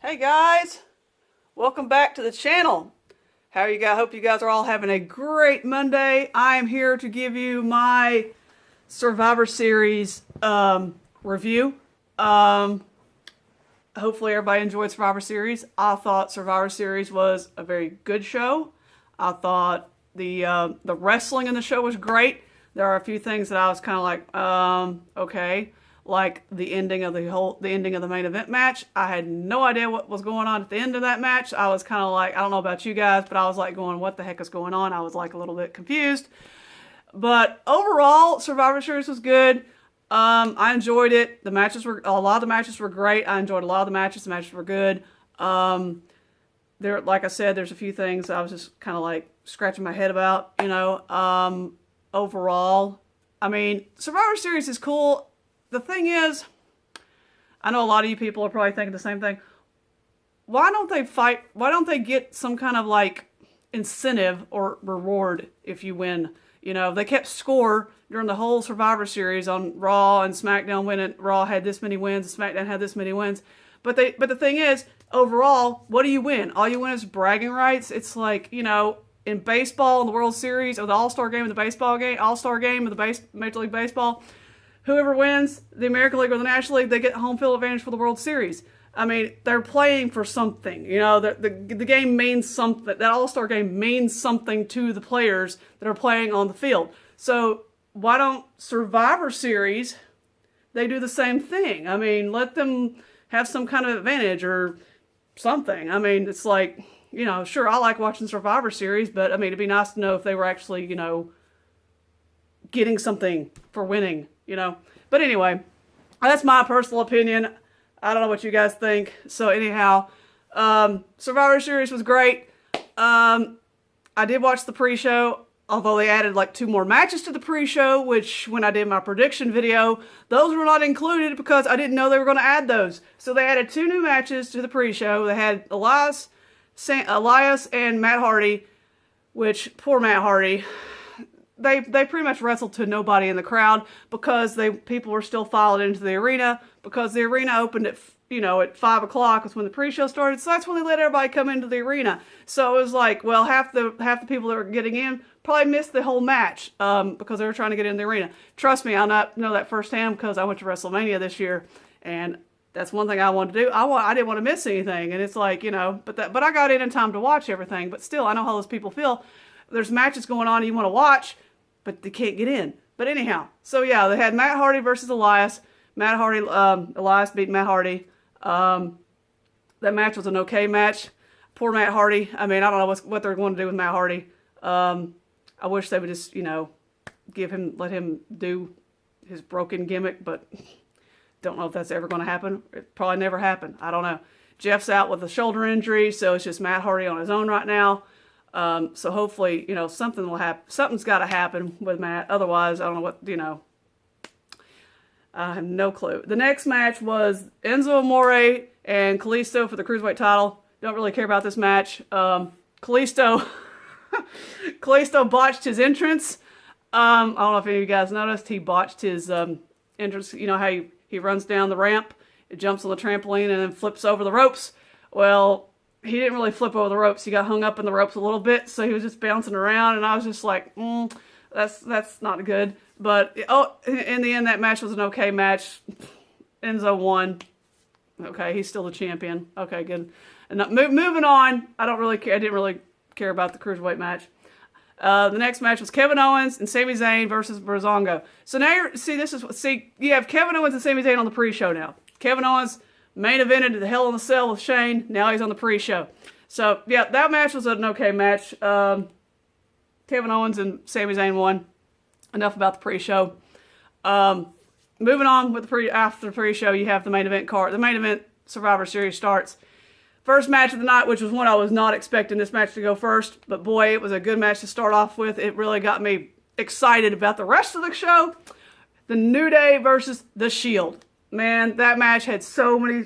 Hey guys, welcome back to the channel. How are you guys? Hope you guys are all having a great Monday. I am here to give you my Survivor Series review. Hopefully everybody enjoyed Survivor Series. I thought Survivor Series was a very good show. I thought the wrestling in the show was great. There are a few things that I was kind of like, okay. Like the ending of the ending of the main event match. I had no idea what was going on at the end of that match. I was kind of like, I don't know about you guys, but I was like going, what the heck is going on? I was like a little bit confused. But overall, Survivor Series was good. I enjoyed it. A lot of the matches were great. I enjoyed a lot of the matches. The matches were good. Like I said, there's a few things I was just kind of like scratching my head about, overall. I mean, Survivor Series is cool. The thing is, I know a lot of you people are probably thinking the same thing. Why don't they fight? Why don't they get some kind of like incentive or reward if you win? They kept score during the whole Survivor Series on Raw and SmackDown when Raw had this many wins and SmackDown had this many wins. But the thing is, overall, what do you win? All you win is bragging rights. It's like, in baseball, in the World Series, or the All-Star game of the baseball game, All-Star game of the Major League Baseball, whoever wins the American League or the National League, they get home field advantage for the World Series. I mean, they're playing for something. The game means something. That All-Star game means something to the players that are playing on the field. So why don't Survivor Series, they do the same thing? I mean, let them have some kind of advantage or something. I mean, it's like, sure, I like watching Survivor Series, but I mean, it'd be nice to know if they were actually, getting something for winning. But anyway, that's my personal opinion. I don't know what you guys think. So anyhow, Survivor Series was great. I did watch the pre-show, although they added like 2 more matches to the pre-show, which when I did my prediction video, those were not included because I didn't know they were going to add those. So they added 2 new matches to the pre-show. They had Elias and Matt Hardy, which poor Matt Hardy. They pretty much wrestled to nobody in the crowd because people were still filing into the arena because the arena opened at 5 o'clock was when the pre-show started. So that's when they let everybody come into the arena. So it was like, well, half the people that were getting in probably missed the whole match because they were trying to get in the arena. Trust me, I know that firsthand because I went to WrestleMania this year, and that's one thing I wanted to do. I didn't want to miss anything, and it's like but I got in time to watch everything. But still, I know how those people feel. There's matches going on you want to watch, but they can't get in. But anyhow, so yeah, they had Matt Hardy versus Elias. Elias beat Matt Hardy. That match was an okay match. Poor Matt Hardy. I mean, I don't know what they're going to do with Matt Hardy. I wish they would just, let him do his broken gimmick, but don't know if that's ever going to happen. It probably never happened. I don't know. Jeff's out with a shoulder injury, so it's just Matt Hardy on his own right now. So hopefully, something will happen. Something's got to happen with Matt. Otherwise, I don't know what, I have no clue. The next match was Enzo Amore and Kalisto for the Cruiserweight title. Don't really care about this match. Kalisto botched his entrance. I don't know if any of you guys noticed. He botched his entrance. You know how he runs down the ramp, jumps on the trampoline, and then flips over the ropes. Well, he didn't really flip over the ropes. He got hung up in the ropes a little bit, so he was just bouncing around, and I was just like, that's not good. But, in the end, that match was an okay match. Enzo won. Okay, he's still the champion. Okay, good. And moving on, I didn't really care about the Cruiserweight match. The next match was Kevin Owens and Sami Zayn versus Breezango. So now you have Kevin Owens and Sami Zayn on the pre-show now. Kevin Owens main evented the Hell in a Cell with Shane. Now he's on the pre-show. So, yeah, that match was an okay match. Kevin Owens and Sami Zayn won. Enough about the pre-show. Moving on with after the pre-show, you have the main event card. The main event Survivor Series starts. First match of the night, which was one I was not expecting this match to go first. But boy, it was a good match to start off with. It really got me excited about the rest of the show. The New Day versus The Shield. Man, that match had so many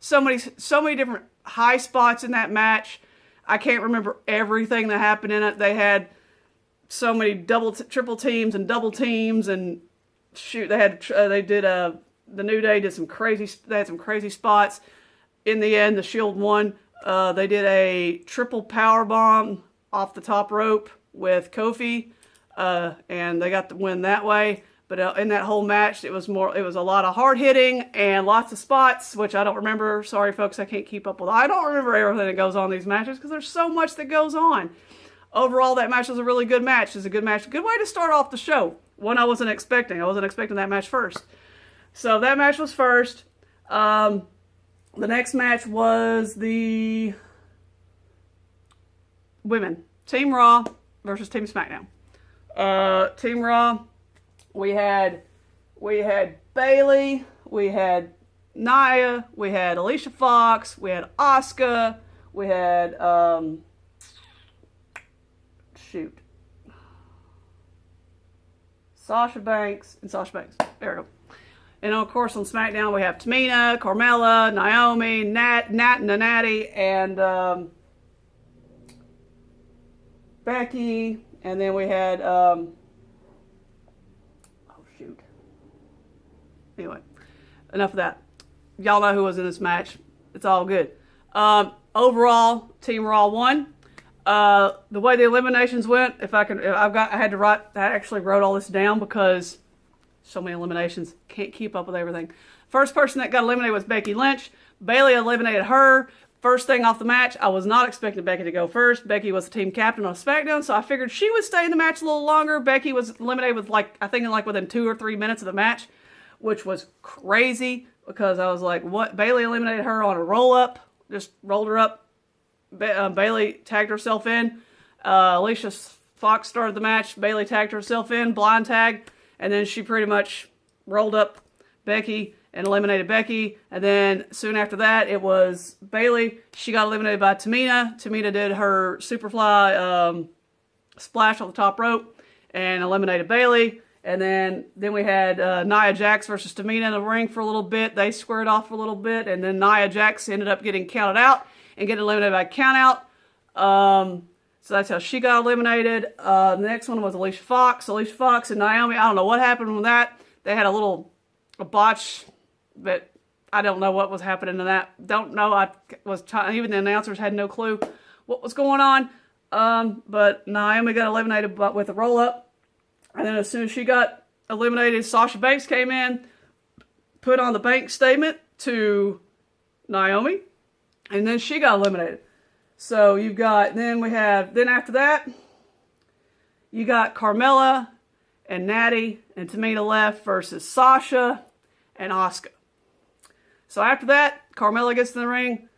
different high spots in that match. I can't remember everything that happened in it. They had so many triple teams and double teams, and shoot, the New Day did some crazy spots. in the end, the Shield won. They did a triple power bomb off the top rope with Kofi, and they got the win that way. But in that whole match, it was a lot of hard hitting and lots of spots, which I don't remember. Sorry, folks, I can't keep up with. I don't remember everything that goes on in these matches because there's so much that goes on. Overall, that match was a really good match. It was a good match. Good way to start off the show. One I wasn't expecting. I wasn't expecting that match first. So that match was first. The next match was the women. Team Raw versus Team SmackDown. Team Raw, we had Bayley, we had Nia, we had Alicia Fox, we had Asuka, we had Sasha Banks. There we go. And of course on SmackDown we have Tamina, Carmella, Naomi, Natty, and Becky. And then we had anyway, enough of that. Y'all know who was in this match. It's all good. Overall, Team Raw won. The way the eliminations went, I actually wrote all this down because so many eliminations, can't keep up with everything. First person that got eliminated was Becky Lynch. Bayley eliminated her. First thing off the match, I was not expecting Becky to go first. Becky was the team captain on SmackDown, so I figured she would stay in the match a little longer. Becky was eliminated with within 2 or 3 minutes of the match, which was crazy because I was like, what? Bayley eliminated her on a roll-up, just rolled her up. Bayley tagged herself in. Alicia Fox started the match. Bayley tagged herself in, blind tag, and then she pretty much rolled up Becky and eliminated Becky. And then soon after that, it was Bayley. She got eliminated by Tamina. Tamina did her Superfly splash on the top rope and eliminated Bayley. And then we had Nia Jax versus Tamina in the ring for a little bit. They squared off for a little bit, and then Nia Jax ended up getting counted out and getting eliminated by countout. So that's how she got eliminated. The next one was Alicia Fox. Alicia Fox and Naomi, I don't know what happened with that. They had a botch, but I don't know what was happening to that. Don't know. Even the announcers had no clue what was going on. But Naomi got eliminated with a roll-up. And then as soon as she got eliminated, Sasha Banks came in, put on the bank statement to Naomi, and then she got eliminated. So then after that, you got Carmella and Natty and Tamina left versus Sasha and Asuka. So after that, Carmella gets in the ring.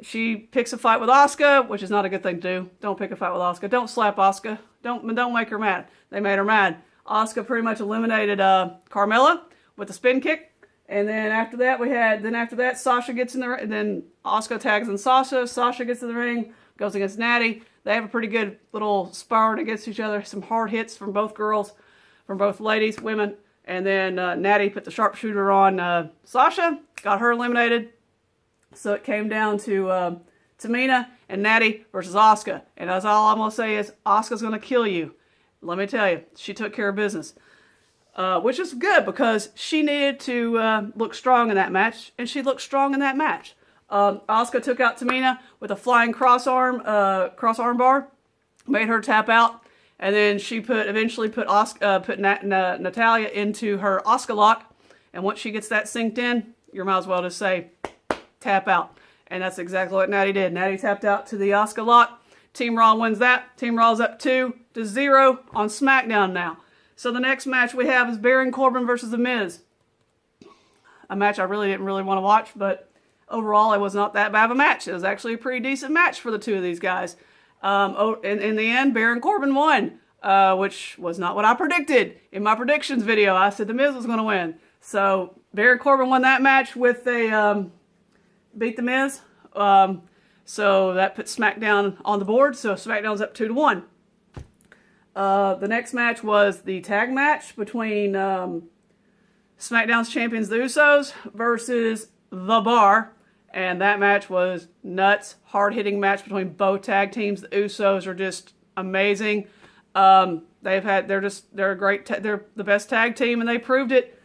She picks a fight with Asuka, which is not a good thing to do. Don't pick a fight with Asuka. Don't slap Asuka. Don't make her mad. They made her mad. Asuka pretty much eliminated Carmella with a spin kick. And then after that, Sasha gets in the ring. Then Asuka tags in Sasha. Sasha gets in the ring, goes against Natty. They have a pretty good little sparring against each other. Some hard hits from both girls, from both ladies, women. And then Natty put the sharpshooter on Sasha, got her eliminated. So it came down to Tamina and Natty versus Asuka. And that's all I'm going to say is Asuka's going to kill you. Let me tell you, she took care of business. Which is good because she needed to look strong in that match, and she looked strong in that match. Asuka took out Tamina with a flying cross arm bar, made her tap out, and then she eventually put Natalya into her Asuka lock, and once she gets that synced in, you might as well just say tap out, and that's exactly what Natty did. Natty tapped out to the Asuka lock. Team Raw wins that. Team Raw's up 2-0 on SmackDown now. So the next match we have is Baron Corbin versus The Miz. A match I didn't really want to watch, but overall it was not that bad of a match. It was actually a pretty decent match for the two of these guys. In the end, Baron Corbin won, which was not what I predicted. In my predictions video, I said The Miz was going to win. So Baron Corbin won that match with beat The Miz. So that put SmackDown on the board. So SmackDown's up 2-1. The next match was the tag match between SmackDown's champions, the Usos, versus The Bar. And that match was nuts. Hard-hitting match between both tag teams. The Usos are just amazing. They're the best tag team, and they proved it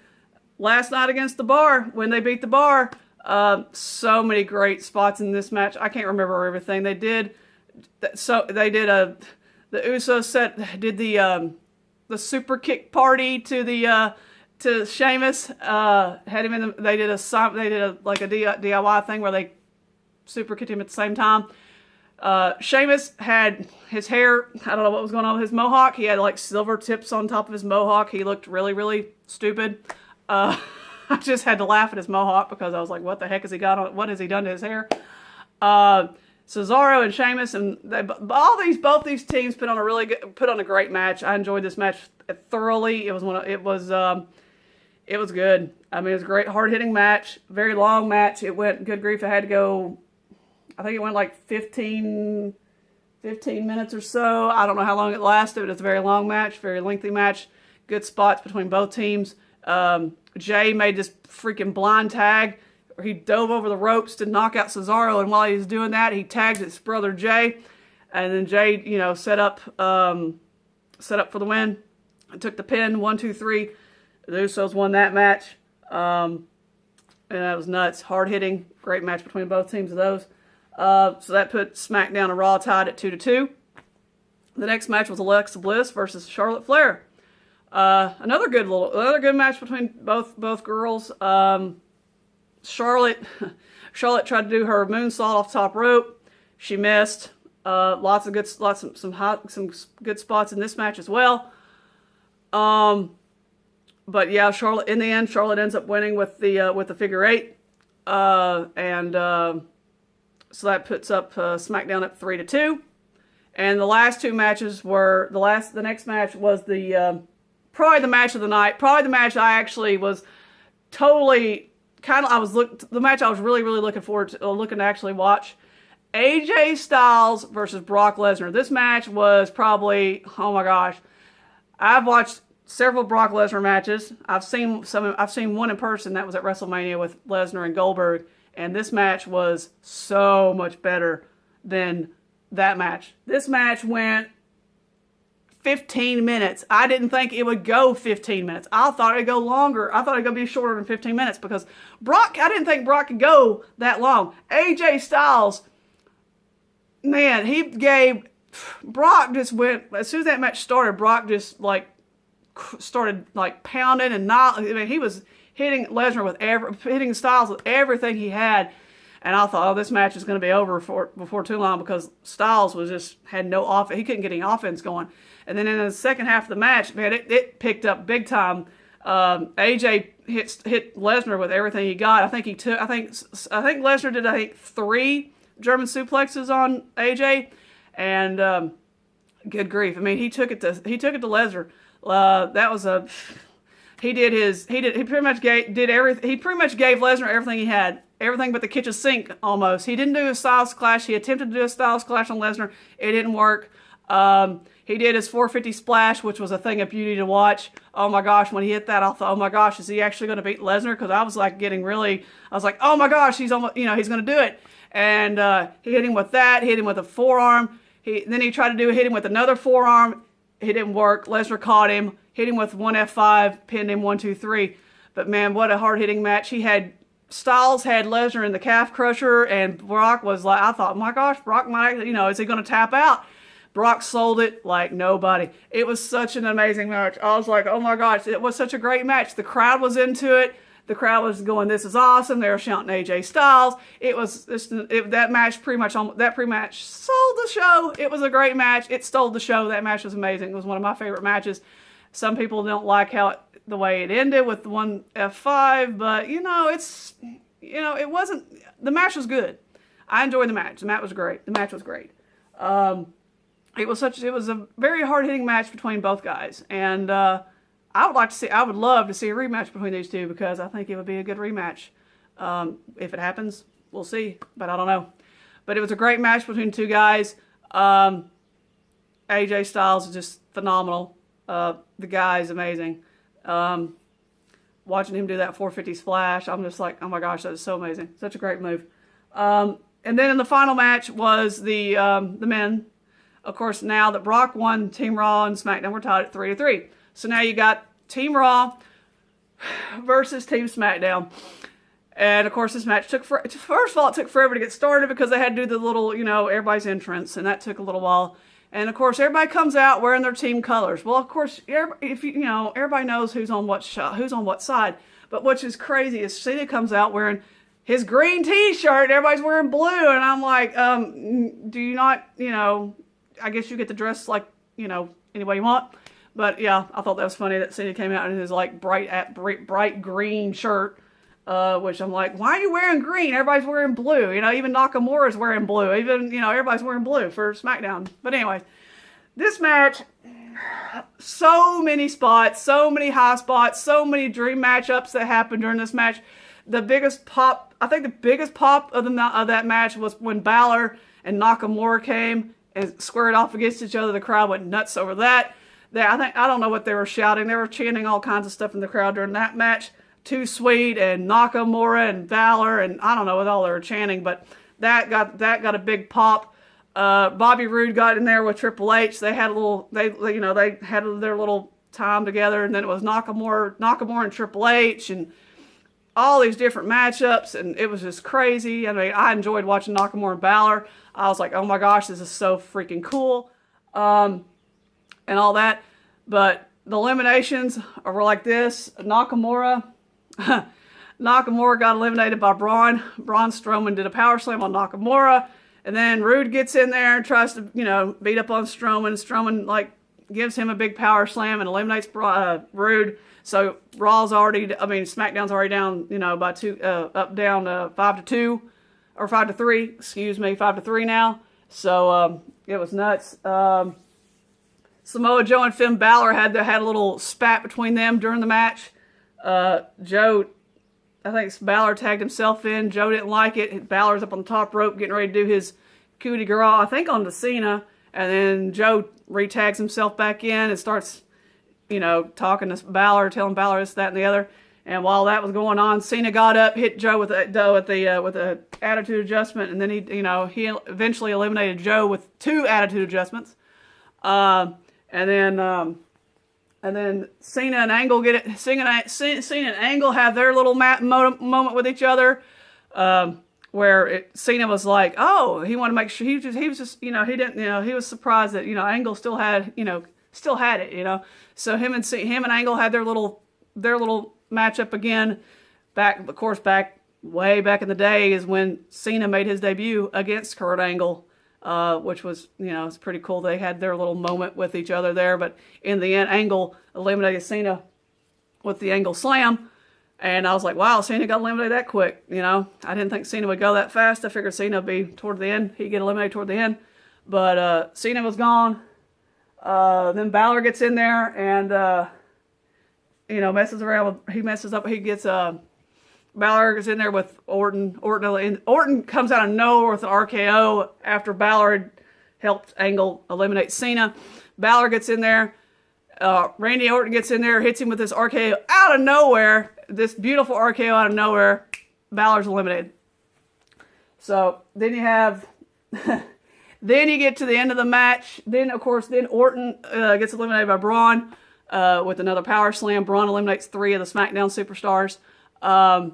last night against The Bar when they beat The Bar. So many great spots in this match. I can't remember everything they did. So they did the Usos did the super kick party to Sheamus. Had him in the, they did a like a DIY thing where they super kicked him at the same time. Sheamus had his hair, I don't know what was going on with his mohawk. He had like silver tips on top of his mohawk. He looked really, really stupid. I just had to laugh at his mohawk because I was like, what the heck has he got on? What has he done to his hair? Cesaro and Sheamus and both these teams put on a great match. I enjoyed this match thoroughly. It was good. I mean, it was a great hard hitting match, very long match. It went, good grief, it had to go, I think it went like 15 minutes or so. I don't know how long it lasted, but it's a very long match, very lengthy match. Good spots between both teams. Jay made this freaking blind tag. He dove over the ropes to knock out Cesaro, and while he was doing that, he tagged his brother Jay, and then Jay, set up for the win. And took the pin, 1, 2, 3. The Usos won that match, and that was nuts. Hard hitting, great match between both teams of those. So that put SmackDown and Raw tied at 2-2. The next match was Alexa Bliss versus Charlotte Flair. Another good match between both girls. Charlotte tried to do her moonsault off top rope. She missed. Some good spots in this match as well. But yeah, Charlotte in the end, Charlotte ends up winning with the figure 8, so that puts up SmackDown at 3-2. And the last two matches were the next match was probably the match of the night. Probably the match I actually was totally the match I was really looking forward to looking to actually watch. AJ Styles versus Brock Lesnar. This match was probably, oh my gosh, I've watched several Brock Lesnar matches. I've seen one in person. That was at WrestleMania with Lesnar and Goldberg. And this match was so much better than that match. This match went 15 minutes. I didn't think it would go 15 minutes. I thought it'd go longer. I thought it'd be shorter than 15 minutes because I didn't think Brock could go that long. AJ Styles, man, Brock just went, as soon as that match started, Brock just started pounding and not, I mean, he was hitting Lesnar hitting Styles with everything he had. And I thought, this match is going to be over before too long because Styles had no offense. He couldn't get any offense going. And then in the second half of the match, man, it picked up big time. AJ hit Lesnar with everything he got. I think Lesnar did 3 German suplexes on AJ, and good grief. I mean, he took it to Lesnar. He pretty much gave Lesnar everything he had. Everything but the kitchen sink, almost. He didn't do a Styles Clash. He attempted to do a Styles Clash on Lesnar. It didn't work. He did his 450 splash, which was a thing of beauty to watch. Oh my gosh, when he hit that, I thought, oh my gosh, is he actually going to beat Lesnar? Because I was like, oh my gosh, he's almost, he's going to do it. And he hit him with that, hit him with a forearm. Then he tried to hit him with another forearm. It didn't work. Lesnar caught him, hit him with one F5, pinned him 1, 2, 3. But man, what a hard-hitting match. Styles had Lesnar in the calf crusher, and Brock was like, I thought, oh my gosh, Brock might, is he going to tap out? Brock sold it like nobody. It was such an amazing match. I was like, oh my gosh, it was such a great match. The crowd was into it. The crowd was going, this is awesome. They were shouting AJ Styles. That pre-match sold the show. It was a great match. It stole the show. That match was amazing. It was one of my favorite matches. Some people don't like the way it ended with the one F5, but it wasn't, the match was good. I enjoyed the match. The match was great. It was a very hard-hitting match between both guys, and I would love to see a rematch between these two because I think it would be a good rematch. If it happens, we'll see, but I don't know. But it was a great match between two guys. AJ Styles is just phenomenal. The guy is amazing. Watching him do that 450 splash, I'm just like, oh my gosh, that is so amazing. Such a great move. And then in the final match was the men. Of course, now that Brock won, Team Raw and SmackDown were tied at 3-3. So now you got Team Raw versus Team SmackDown. And of course, this match first of all, it took forever to get started because they had to do the little, everybody's entrance, and that took a little while. And of course, everybody comes out wearing their team colors. Well, of course, everybody knows who's on what side. But which is crazy is Cena comes out wearing his green T-shirt. Everybody's wearing blue, and I'm like, do you not, I guess you get to dress like, any way you want. But yeah, I thought that was funny that Cena came out in his like bright green shirt. Which I'm like, why are you wearing green? Everybody's wearing blue. Even Nakamura's wearing blue. Even, everybody's wearing blue for SmackDown. But anyway, this match, so many spots, so many high spots, so many dream matchups that happened during this match. The biggest pop of that match was when Balor and Nakamura came and squared off against each other. The crowd went nuts over that. I don't know what they were shouting. They were chanting all kinds of stuff in the crowd during that match. Too Sweet and Nakamura and Balor and I don't know what all they were chanting, but that got a big pop. Bobby Roode got in there with Triple H. They had they had their little time together, and then it was Nakamura and Triple H and all these different matchups, and it was just crazy. I mean, I enjoyed watching Nakamura and Balor. I was like, oh my gosh, this is so freaking cool, and all that. But the eliminations were like this. Nakamura got eliminated by Braun. Braun Strowman did a power slam on Nakamura. And then Roode gets in there and tries to, beat up on Strowman. Strowman, gives him a big power slam and eliminates Roode. So SmackDown's already down, by 5-2, or 5-3, 5-3 now. So, it was nuts. Samoa Joe and Finn Balor had a little spat between them during the match. Joe, I think Balor tagged himself in. Joe didn't like it. Balor's up on the top rope getting ready to do his coup de grace, I think on to Cena. And then Joe re-tags himself back in and starts, talking to Balor, telling Balor this, that, and the other. And while that was going on, Cena got up, hit Joe with a attitude adjustment, and then he eventually eliminated Joe with 2 attitude adjustments. And then Cena and Angle Cena and Angle have their little moment with each other, where Cena was like, oh, he wanted to make sure he was just he was surprised that Angle still had it. So him and Angle had their little matchup again. Way back in the day is when Cena made his debut against Kurt Angle. Which was, it's pretty cool. They had their little moment with each other there, but in the end, Angle eliminated Cena with the Angle Slam, and I was like, wow, Cena got eliminated that quick, I didn't think Cena would go that fast. I figured Cena would be toward the end. He'd get eliminated toward the end, but Cena was gone. Then Balor gets in there and, messes around. He messes up. He gets, Balor is in there with Orton. Orton comes out of nowhere with an RKO after Balor had helped Angle eliminate Cena. Balor gets in there. Randy Orton gets in there, hits him with this RKO out of nowhere. This beautiful RKO out of nowhere. Balor's eliminated. So then you have, then you get to the end of the match. Then Orton gets eliminated by Braun with another power slam. Braun eliminates 3 of the SmackDown superstars. Then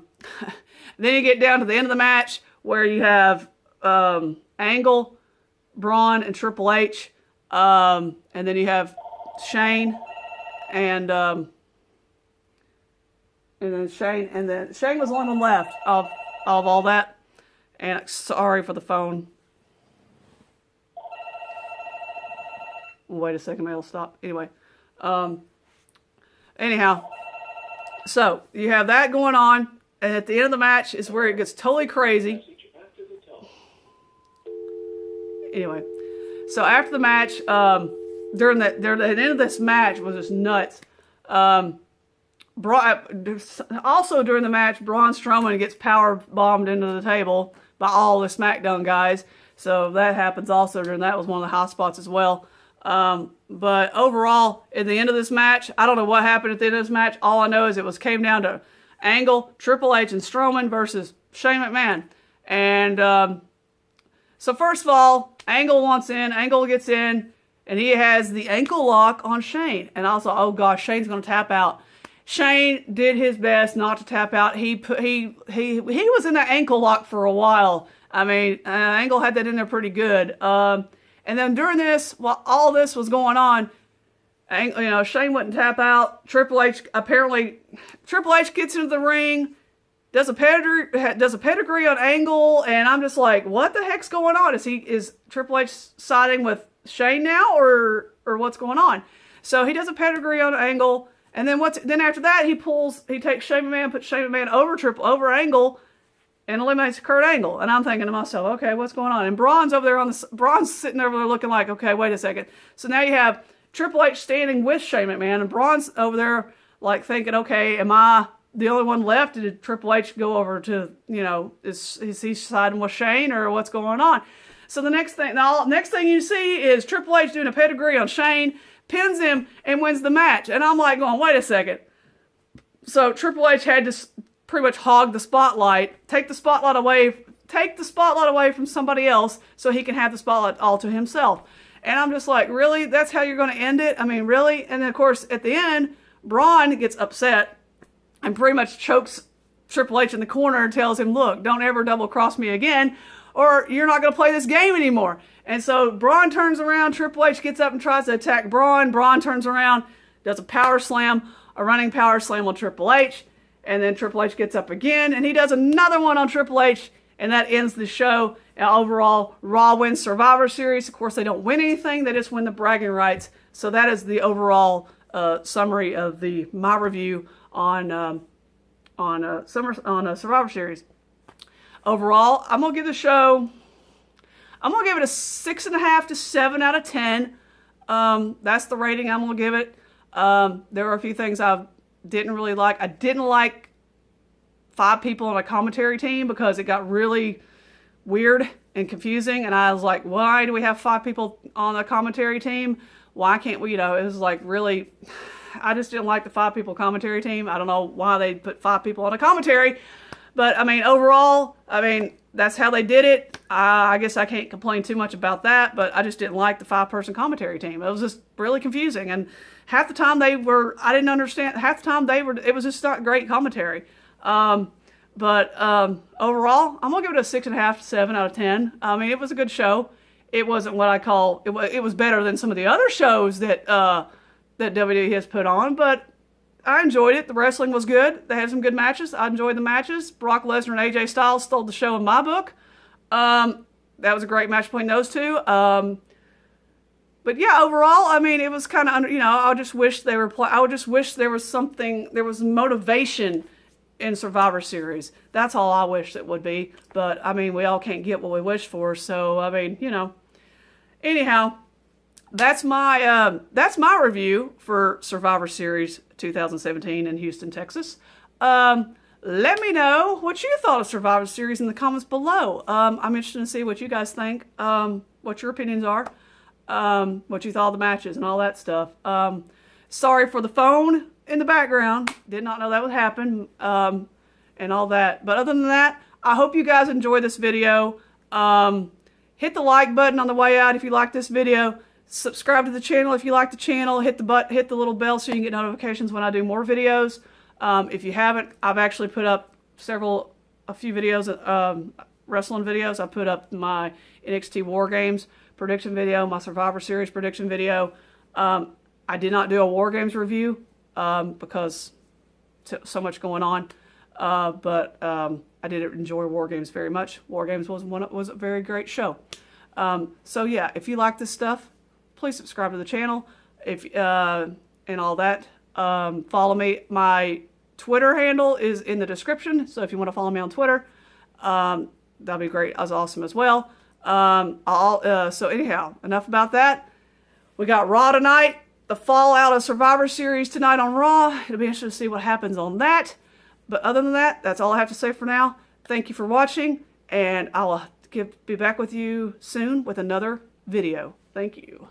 you get down to the end of the match where you have Angle, Braun, and Triple H, and then you have Shane and then Shane was the only one left of all that. And sorry for the phone. Wait a second, maybe it'll stop. Anyway, anyhow. So, you have that going on, and at the end of the match is where it gets totally crazy. Anyway, so after the match, during the end of this match was just nuts. Also during the match, Braun Strowman gets power bombed into the table by all the SmackDown guys. So that happens also during that. Was one of the high spots as well. But overall, at the end of this match, I don't know what happened at the end of this match. All I know is it came down to Angle, Triple H, and Strowman versus Shane McMahon. And so first of all, Angle gets in, and he has the ankle lock on Shane. And I was like, oh gosh, Shane's going to tap out. Shane did his best not to tap out. He was in that ankle lock for a while. I mean, Angle had that in there pretty good. And then during this, while all this was going on, Shane wouldn't tap out. Triple H gets into the ring, does a pedigree on Angle, and I'm just like, what the heck's going on? Is Triple H siding with Shane now, or what's going on? So he does a pedigree on Angle, and then after that he takes Shane McMahon, puts Shane McMahon over Angle, and eliminates Kurt Angle. And I'm thinking to myself, okay, what's going on? And Braun's over there Braun's sitting over there looking like, okay, wait a second. So now you have Triple H standing with Shane McMahon, and Braun's over there like thinking, okay, am I the only one left? Did Triple H go over to, is he siding with Shane, or what's going on? So the next thing you see is Triple H doing a pedigree on Shane, pins him, and wins the match. And I'm like going, wait a second. So Triple H had to pretty much hog the spotlight, take the spotlight away from somebody else so he can have the spotlight all to himself. And I'm just like, really? That's how you're going to end it? I mean, really? And then, of course, at the end, Braun gets upset and pretty much chokes Triple H in the corner and tells him, look, don't ever double-cross me again, or you're not going to play this game anymore. And so Braun turns around. Triple H gets up and tries to attack Braun. Braun turns around, does a running power slam on Triple H. And then Triple H gets up again, and he does another one on Triple H, and that ends the show. And overall, Raw wins Survivor Series. Of course, they don't win anything. They just win the bragging rights. So that is the overall summary of my review on Survivor Series. Overall, I'm going to give the show, I'm going to give it a 6.5 to 7 out of 10. That's the rating I'm going to give it. There are a few things I didn't really like. I didn't like 5 people on a commentary team because it got really weird and confusing, and I was like, why do we have 5 people on a commentary team? Why can't we, it was like really, I just didn't like the 5 people commentary team. I don't know why they put 5 people on a commentary, but I mean, overall, that's how they did it. I guess I can't complain too much about that, but I just didn't like the 5-person commentary team. It was just really confusing, and half the time I didn't understand, half the time it was just not great commentary. But overall, I'm going to give it a 6.5 to 7 out of 10. I mean, it was a good show. It wasn't what I call, it was better than some of the other shows that WWE has put on, but I enjoyed it. The wrestling was good. They had some good matches. I enjoyed the matches. Brock Lesnar and AJ Styles stole the show in my book. That was a great match between those two. But yeah, overall, I mean, it was kind of, I just wish there was motivation in Survivor Series. That's all I wish it would be. But I mean, we all can't get what we wish for. So I mean, anyhow, that's my review for Survivor Series 2017 in Houston, Texas. Let me know what you thought of Survivor Series in the comments below. I'm interested to see what you guys think, what your opinions are, what you thought of the matches and all that stuff. Sorry for the phone in the background. Did not know that would happen, and all that. But other than that, I hope you guys enjoyed this video. Hit the like button on the way out if you like this video. Subscribe to the channel if you like the channel. Hit the little bell so you can get notifications when I do more videos. If you haven't, I've actually put up a few videos, wrestling videos. I put up my NXT War Games prediction video, my Survivor Series prediction video. I did not do a War Games review because so much going on. But I did enjoy War Games very much. War Games was a very great show. So yeah, if you like this stuff, please subscribe to the channel. And all that. Follow me. My Twitter handle is in the description. So if you want to follow me on Twitter, that'd be great. That's awesome as well. So anyhow, enough about that. We got Raw tonight. The fallout of Survivor Series tonight on Raw. It'll be interesting to see what happens on that. But other than that, that's all I have to say for now. Thank you for watching, and I'll be back with you soon with another video. Thank you.